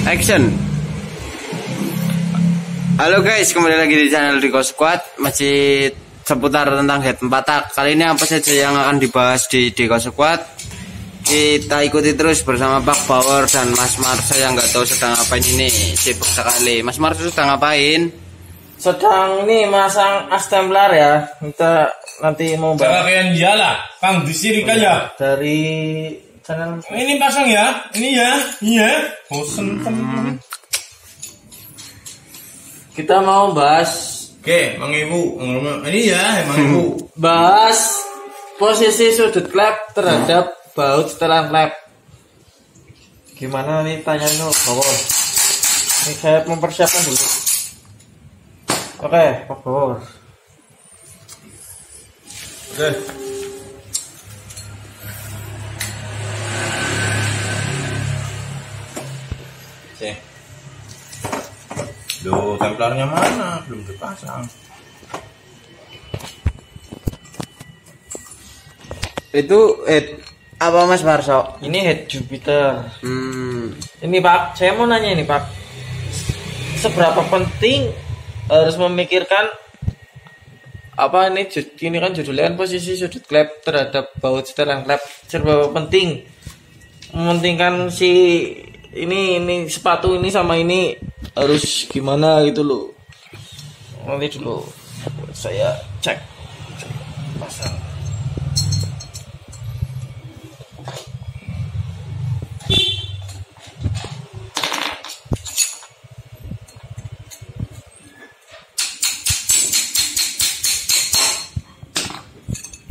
Action. Halo guys, kembali lagi di channel Diko Squad. Masih seputar tentang head 4 tak. Kali ini apa saja yang akan dibahas di Diko Squad? Kita ikuti terus bersama Pak Power dan Mas Marsa yang nggak tahu sedang ngapain ini. Sibuk sekali. Mas Marsa sedang ngapain? Sedang ini masang astemplar ya. Kita nanti mau pakaian jala, Kang disirik aja. Dari channel ini pasang ya, ini ya, iya. Bosen temen. Kita mau bahas. Oke, Mang Ibu, ini ya, Mang Ibu. Bahas posisi sudut klep terhadap baut setelan klep. Gimana nih tanyanya Bawor? Ini saya mempersiapkan dulu. Oke, Pak Bawor. Oke. Cek. Loh, templarnya mana? Belum dipasang. Itu head apa Mas Marso? Ini head Jupiter. Ini Pak, saya mau nanya ini Pak. Seberapa penting harus memikirkan apa ini kan judulnya kan posisi sudut klep terhadap baut setelan klep. Seberapa penting mementingkan si ini sepatu ini sama ini harus gimana gitu loh. Nanti dulu saya cek pasang.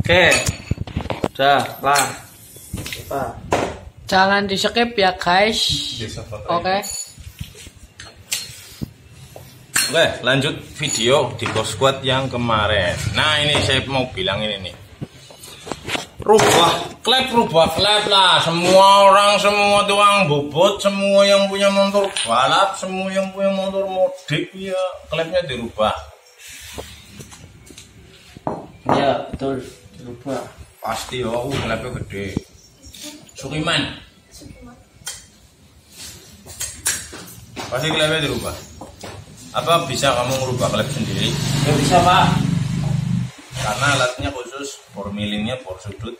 Oke, udah lah. Jangan di skip ya guys. Oke. Oke, lanjut video Diko Squad yang kemarin. Nah, ini saya mau bilang ini nih. Rubah klep lah. Semua orang, semua tukang bobot, semua yang punya motor balap, semua yang punya motor modif ya klepnya dirubah. Ya, betul. Dirubah. Pasti klepnya gede. Sukiman. Pasti klepnya dirubah. Apa bisa kamu merubah klep sendiri? Ya bisa Pak. Karena alatnya khusus bor millingnya bor sudut.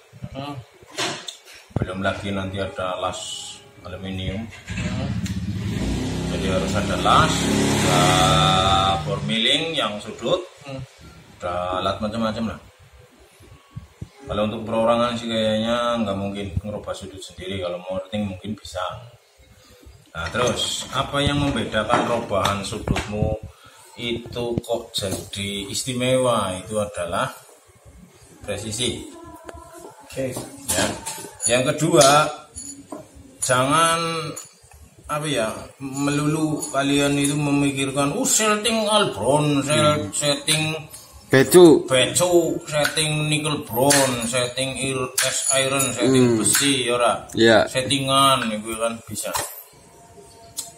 Belum lagi nanti ada las aluminium. Jadi harus ada las, ada bor milling yang sudut, ada alat macam-macam lah. Kalau untuk perorangan sih kayaknya nggak mungkin ngerubah sudut sendiri. Kalau mau earthing mungkin bisa. Nah terus apa yang membedakan robahan sudutmu itu kok jadi istimewa? Itu adalah presisi. Oke. Ya. Yang kedua, jangan melulu kalian itu memikirkan setting Albron, setting Becu, setting nickel bronze, setting iron, setting besi, ora. Ya. Settingan itu kan bisa.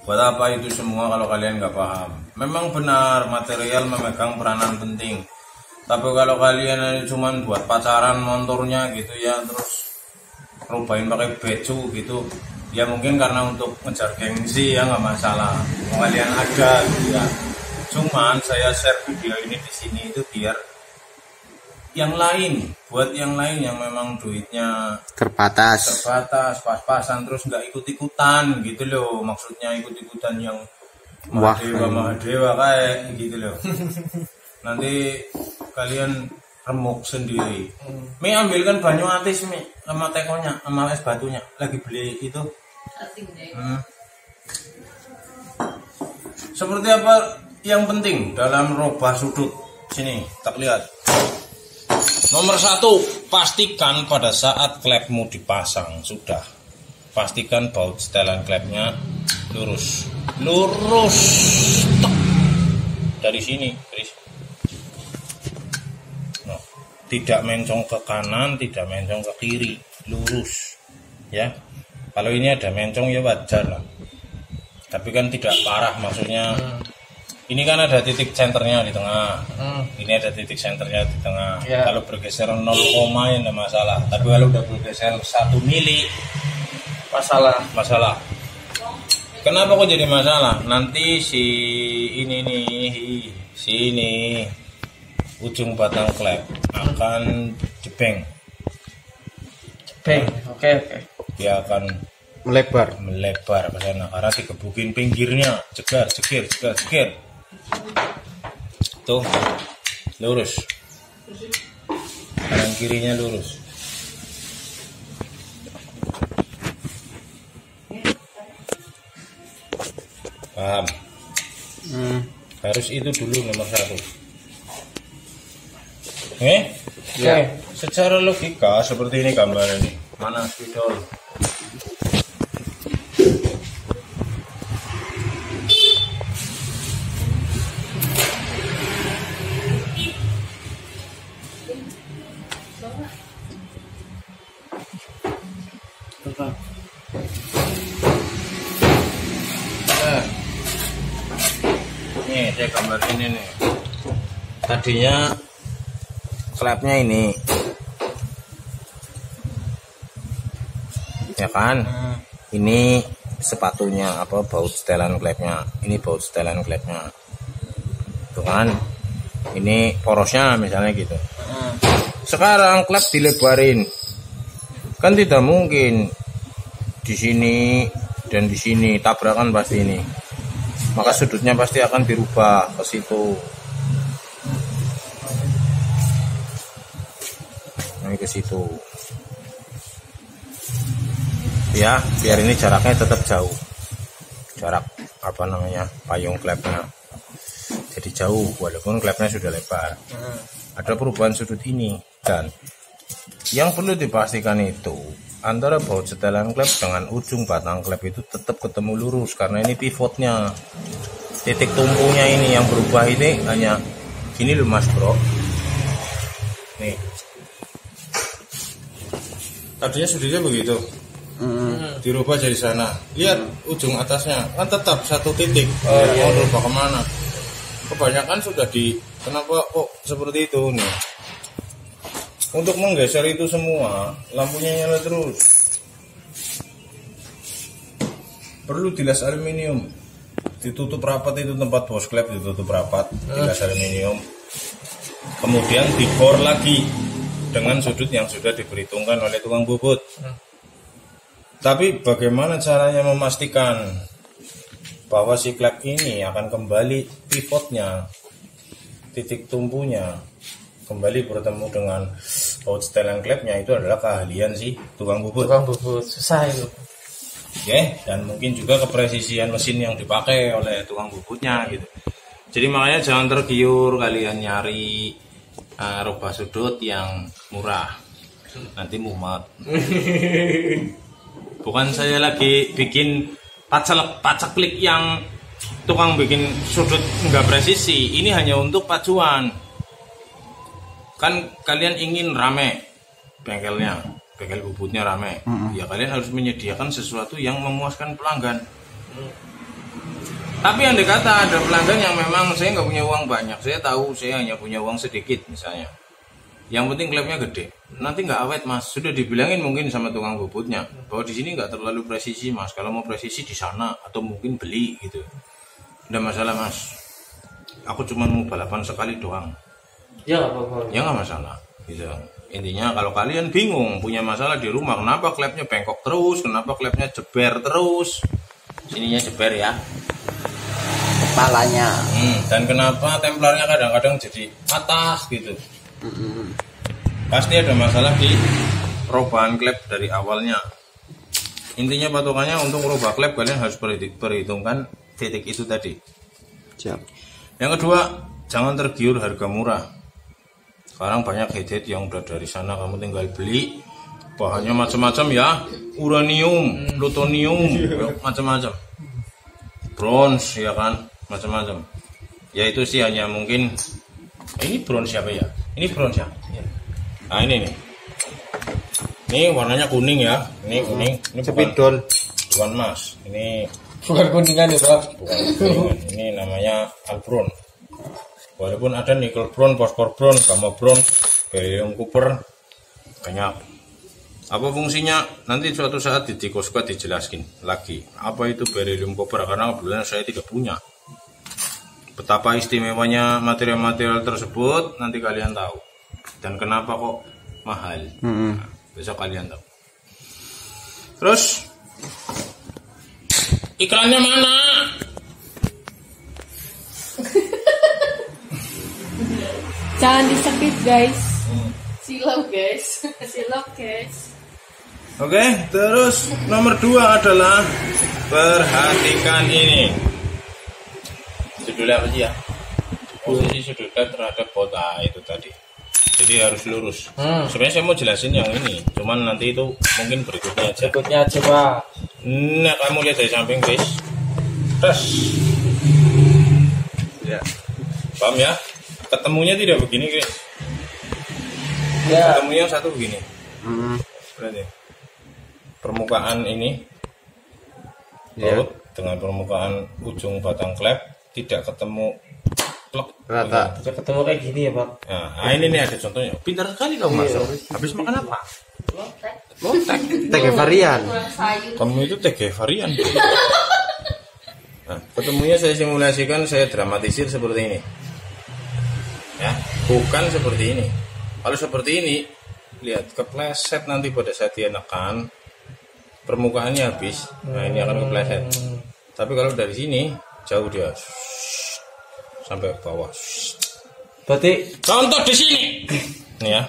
Buat apa itu semua kalau kalian nggak paham? Memang benar material memegang peranan penting. Tapi kalau kalian cuma buat pacaran motornya gitu ya, terus rubahin pakai becu gitu, ya mungkin karena untuk ngejar gengsi ya nggak masalah. Kalian ada gitu ya. Cuman saya share video ini di sini itu biar yang lain, buat yang lain yang memang duitnya terbatas, pas-pasan terus nggak ikut-ikutan gitu loh. Maksudnya ikut-ikutan yang Mahadewa kayak gitu loh. Nanti kalian remuk sendiri. Mi ambilkan banyu atis Mi sama tekonya sama es batunya. Lagi beli itu. Seperti apa yang penting dalam robah sudut? Sini tak lihat. Nomor 1, pastikan pada saat klepmu dipasang sudah pastikan baut setelan klepnya lurus. Tek. Dari sini, nah, tidak mencong ke kanan, tidak mencong ke kiri, lurus ya. Kalau ini ada mencong ya wajar lah, tapi kan tidak parah. Maksudnya ini kan ada titik senternya di tengah. Ini ada titik senternya di tengah. Ya. Kalau bergeser 0, ya tidak masalah. Tapi kalau udah bergeser 1 mili masalah. Kenapa kok jadi masalah? Nanti si ini ujung batang klep akan jebeng. Oke. Dia akan melebar ke sana karena dikebukin pinggirnya, cegar. Tuh, lurus. Kanan kirinya lurus. Paham? Harus itu dulu nomor 1. Ya. Secara logika seperti ini gambar ini. Mana spidol? Nih, saya gambar ini nih. Tadinya klepnya ini. Ya kan? Ini sepatunya baut setelan klepnya. Ini baut setelan klepnya. Tuh kan? Ini porosnya misalnya gitu. Sekarang klep dilebarin. Kan tidak mungkin di sini dan di sini tabrakan pasti ini. Maka sudutnya pasti akan dirubah ke situ. Ini ke situ. Ya, biar ini jaraknya tetap jauh. Jarak payung klepnya. Jadi jauh walaupun klepnya sudah lebar. Ada perubahan sudut ini dan yang perlu dipastikan itu antara baut setelan klep dengan ujung batang klep itu tetap ketemu lurus karena ini pivotnya. Titik tumpunya ini yang berubah ini hanya gini loh Mas Bro. Nih. Tadinya sudutnya begitu. Dirubah dari sana. Lihat ujung atasnya kan tetap satu titik. Mau rubah kemana? Kebanyakan sudah kenapa kok seperti itu nih? Untuk menggeser itu semua, lampunya nyala terus. Perlu dilas aluminium. Ditutup rapat itu tempat bos klep ditutup rapat, dilas aluminium. Kemudian dibor lagi dengan sudut yang sudah diperhitungkan oleh tukang bubut. Tapi bagaimana caranya memastikan bahwa si klep ini akan kembali pivotnya, titik tumpunya kembali bertemu dengan baut setelan klepnya itu adalah keahlian si tukang bubut. Susah itu. Oke, dan mungkin juga kepresisian mesin yang dipakai oleh tukang bubutnya gitu. Jadi makanya jangan tergiur kalian nyari rubah sudut yang murah. Nanti mumet. Bukan saya lagi bikin pacak-klik yang tukang bikin sudut enggak presisi. Ini hanya untuk pacuan. Kan kalian ingin rame bengkelnya, bengkel bubutnya rame. Ya kalian harus menyediakan sesuatu yang memuaskan pelanggan. Tapi andai kata ada pelanggan yang memang saya nggak punya uang banyak, saya tahu saya hanya punya uang sedikit misalnya. Yang penting klepnya gede, nanti nggak awet mas. Sudah dibilangin mungkin sama tukang bubutnya bahwa di sini nggak terlalu presisi mas. Kalau mau presisi di sana atau mungkin beli gitu. Nggak masalah mas. Aku cuma mau balapan sekali doang. Ya nggak apa-apa. Ya nggak masalah. Gitu. Intinya kalau kalian bingung punya masalah di rumah, kenapa klepnya bengkok terus, kenapa klepnya jeber terus, sininya jeber ya. Kepalanya. Dan kenapa templarnya kadang-kadang jadi patah gitu. Pasti ada masalah di perubahan klep dari awalnya. Intinya patokannya untuk merubah klep kalian harus perhitungkan titik itu tadi. Siap. Yang kedua, jangan tergiur harga murah. Sekarang banyak gadget yang udah dari sana kamu tinggal beli. Bahannya macam-macam ya, uranium, plutonium, macam-macam. Bronze ya kan, macam-macam. Ya itu sih hanya mungkin ini bronze siapa ya? Ini bronze ya. Nah ini nih. Ini warnanya kuning ya. Ini kuning. Ini Spidol. Bukan emas. Ini Bukan kuningan ya Pak. bukan kuningan. Ini namanya albron. Walaupun ada nickel bron, fosfor bron, gamma bron, barium copper, banyak. Apa fungsinya? Nanti suatu saat di Diko Squad dijelaskin lagi. Apa itu beryllium copper? Karena kebetulan saya tidak punya. Betapa istimewanya material-material tersebut nanti kalian tahu. Dan kenapa kok mahal? Nah, besok kalian tahu. Terus iklannya mana? Jangan di-skip guys. Silau guys. Silau guys. Oke, terus nomor 2 adalah perhatikan ini. Judulnya apa sih ya? Posisi sudutnya terhadap kota itu tadi. Jadi harus lurus. Sebenarnya saya mau jelasin yang ini, cuman nanti itu mungkin berikutnya aja. Berikutnya aja Pak. Nah, kamu lihat dari samping guys. Tes. Ya. Paham ya? Ketemunya tidak begini guys. Ya. Ketemunya satu begini. Berarti permukaan ini baut dengan permukaan ujung batang klep tidak ketemu plek Rata. Bisa ketemu kayak gini ya Pak. Nah, ini nih ada contohnya. Pintar sekali kamu masuk. Habis makan apa? Lotek. TG varian. Kamu itu TG varian. Nah, ketemunya saya simulasikan, saya dramatisir seperti ini. Ya, bukan seperti ini. Kalau seperti ini, lihat kepleset nanti pada saat dia nekan, permukaannya habis. Nah, ini akan kepleset. Tapi kalau dari sini jauh dia sampai bawah. Berarti Contoh di sini. Nih ya.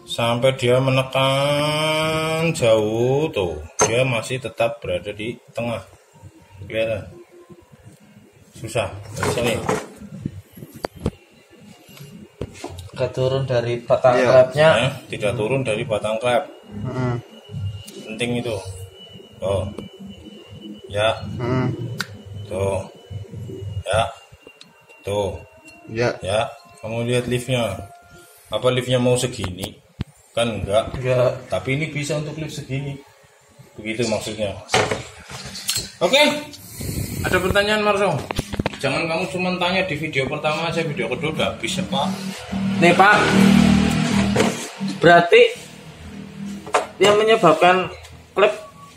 Sampai dia menekan jauh tuh, dia masih tetap berada di tengah. Kelihatan? Susah. Di sini. gak turun dari batang Iya. klepnya. Ya, tidak turun dari batang klep. Penting itu. Tuh. Ya. Tuh. Ya. Tuh. Ya. Ya. Kamu lihat liftnya. Apa liftnya mau segini? Kan enggak. Enggak. Tapi ini bisa untuk lift segini. Begitu maksudnya. Oke. Ada pertanyaan Marso? Jangan kamu cuma tanya di video pertama aja, video kedua udah bisa Pak. Nih Pak, berarti yang menyebabkan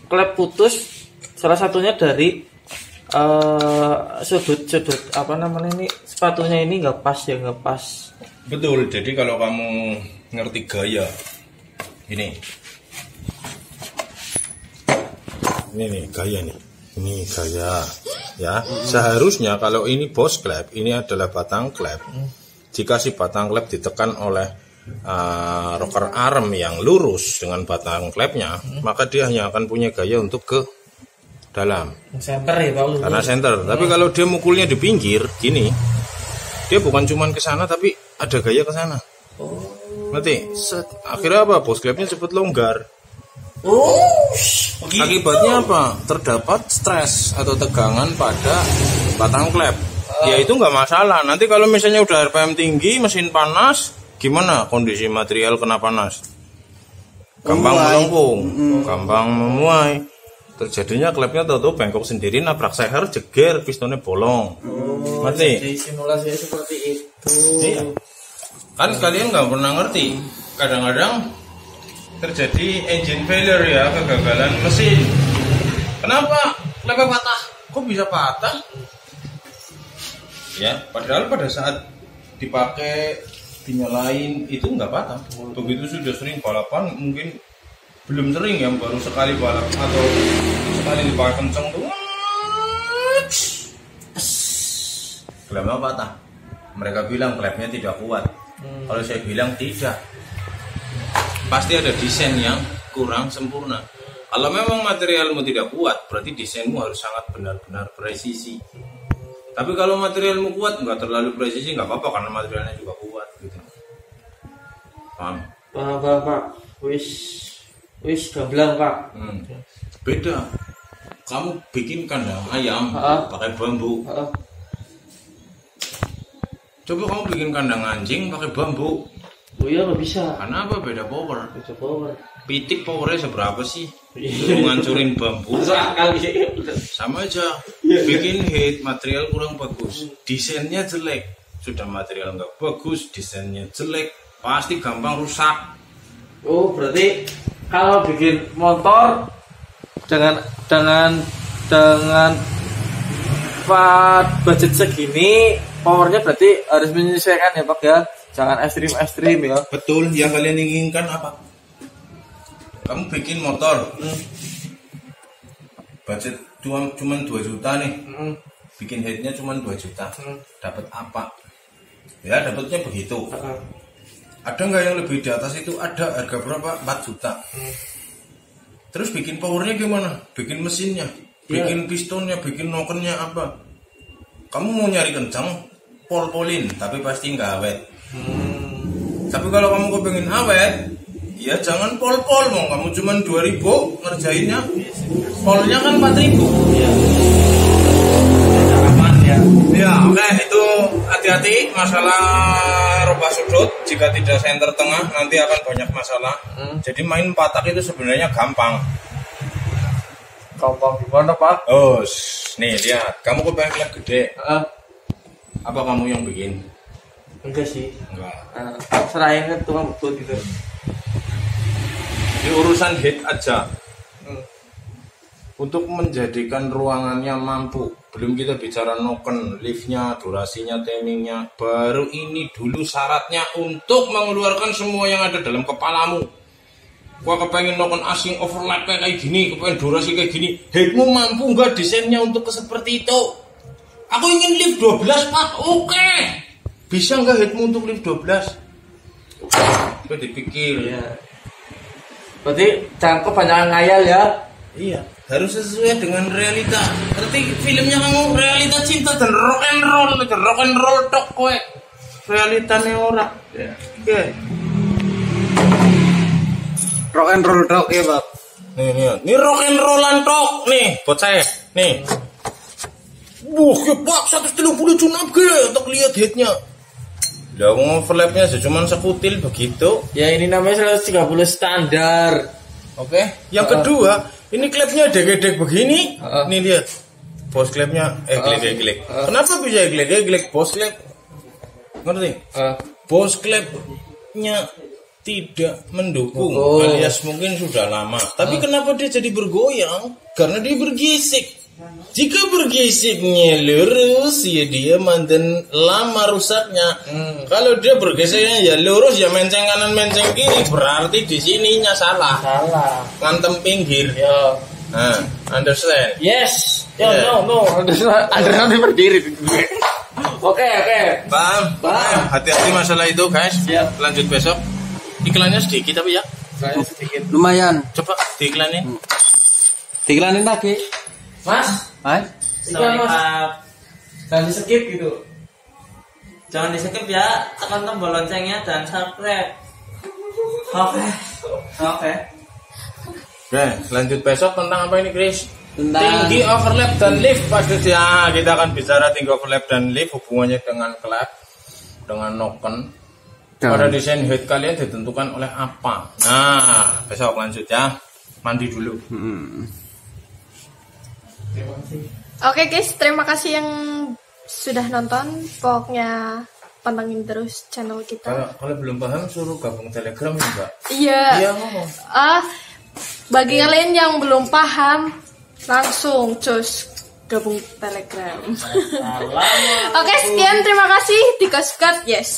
klep putus salah satunya dari sudut apa namanya ini, sepatunya ini nggak pas ya, nggak pas. Betul. Jadi kalau kamu ngerti gaya ini nih gaya nih, ini gaya ya. Seharusnya kalau ini bos klep, ini adalah batang klep. Jika si batang klep ditekan oleh rocker arm yang lurus dengan batang klepnya, maka dia hanya akan punya gaya untuk ke dalam. Center ya Pak. Karena center. Tapi kalau dia mukulnya di pinggir, gini, dia bukan cuman ke sana, tapi ada gaya ke sana. Ngerti? Akhirnya apa? Bos klepnya cepat longgar. Akibatnya apa? Terdapat stres atau tegangan pada batang klep. Ya itu nggak masalah. Nanti kalau misalnya udah RPM tinggi, mesin panas, gimana kondisi material kena panas? Gampang melengkung, gampang memuai. Terjadinya klepnya tahu-tahu bengkok sendiri, nabrak seher, jeger, pistonnya bolong. Ngerti? Jadi simulasinya seperti itu. Iya. Kan kalian nggak pernah ngerti. Kadang-kadang terjadi engine failure ya, kegagalan mesin. Kenapa klepnya patah? Kok bisa patah? Ya, padahal pada saat dipakai dinyalain itu nggak patah. Begitu sudah sering balapan, mungkin belum sering ya, baru sekali balap atau sekali dipakai kenceng tuh, klepnya patah. Mereka bilang klepnya tidak kuat. Kalau saya bilang tidak, pasti ada desain yang kurang sempurna. Kalau memang materialmu tidak kuat, berarti desainmu harus sangat benar-benar presisi. Tapi kalau materialmu kuat, nggak terlalu presisi, nggak apa-apa karena materialnya juga kuat gitu. Paham? Pak. Wis gamblang Pak. Beda. Kamu bikin kandang ayam pakai bambu. Coba kamu bikin kandang anjing pakai bambu. Oh iya nggak bisa. Karena apa? Beda power. Beda power. Pitik powernya seberapa sih? Itu ngancurin bambu. Sama aja. Bikin head, material kurang bagus, desainnya jelek. Sudah material nggak bagus, desainnya jelek, pasti gampang rusak. Oh, berarti kalau bikin motor dengan budget segini, powernya berarti harus menyesuaikan ya Pak ya. Jangan ekstrim ya. Betul, yang kalian inginkan apa? Kamu bikin motor, budget cuma 2 juta nih, bikin headnya cuma 2 juta, dapat apa? Ya dapatnya begitu. Ada nggak yang lebih di atas itu? Ada, harga berapa? 4 juta. Terus bikin powernya gimana? Bikin mesinnya, bikin pistonnya, bikin nokennya apa? Kamu mau nyari kencang, pol-polin, tapi pasti nggak awet. Tapi kalau kamu kepengen awet, ya jangan pol-pol, mau kamu cuma 2.000 ngerjainnya, polnya kan 4.000. Ya, oke, itu hati-hati masalah rubah sudut. Jika tidak senter tengah, nanti akan banyak masalah. Jadi main patak itu sebenarnya gampang. Gampang gimana Pak? Oh, nih lihat, kamu kepengen klep gede. Apa kamu yang bikin? Enggak sih. Enggak. Serahin ke tukang bubut gitu. Ini urusan head aja. Untuk menjadikan ruangannya mampu, belum kita bicara noken, liftnya, durasinya, timingnya, baru ini dulu syaratnya untuk mengeluarkan semua yang ada dalam kepalamu. Gua kepengen noken asing overlap kayak gini, kepengen durasi kayak gini, headmu mampu nggak desainnya untuk seperti itu? Aku ingin lift 12 Pak, oke. Bisa nggak headmu untuk lift 12? Coba dipikir. Iya. Berarti jangan kebanyakan ngayal ya. Iya, harus sesuai dengan realita. Berarti filmnya kamu realita cinta dan rock and roll tok kowe. Realitane ora. Ya. Oke. Rock and roll dog ya Pak. Nih rock and rollan tok nih, buat saya. Nih. Ya Pak, 130 junap ge untuk lihat headnya. Lah overlapnya cuma sekutil begitu. Ya ini namanya 130 standar. Oke. Yang kedua, ini klepnya deg-deg begini. Nih lihat. Bos klepnya glek. Kenapa bisa glek? Bos klep. Ngerti? Bos klepnya tidak mendukung, alias mungkin sudah lama. Tapi kenapa dia jadi bergoyang? Karena dia bergesek. Jika bergeseknya lurus, ya dia mantan lama rusaknya. Kalau dia bergeseknya ya lurus, ya menceng kanan menceng kiri, berarti di sininya salah. Ngantem pinggir. Ya. Nah, understand? Yes. Yeah. No. Understand berdiri. Oke. Paham? Hati-hati masalah itu, guys. Siap. Lanjut besok. Iklannya sedikit tapi ya. Sedikit. Lumayan. Coba diiklanin. Diiklanin lagi. Mas. Sorry Pak. Jangan di skip gitu. Jangan di skip ya. Tekan tombol loncengnya dan subscribe. Oke. Oke, lanjut besok tentang apa ini, Chris? Tentang Tinggi overlap dan lift pasti ya. Kita akan bicara tinggi overlap dan lift, hubungannya dengan klep, dengan noken. Pada desain head kalian ditentukan oleh apa? Nah, besok lanjut ya. Mandi dulu. Oke guys, terima kasih yang sudah nonton. Pokoknya pantengin terus channel kita. Kalau belum paham suruh gabung Telegram ya, Mbak. Iya. Iya ngomong. Bagi kalian yang belum paham, langsung cus gabung Telegram. Oke, sekian, terima kasih. Dikasih yes.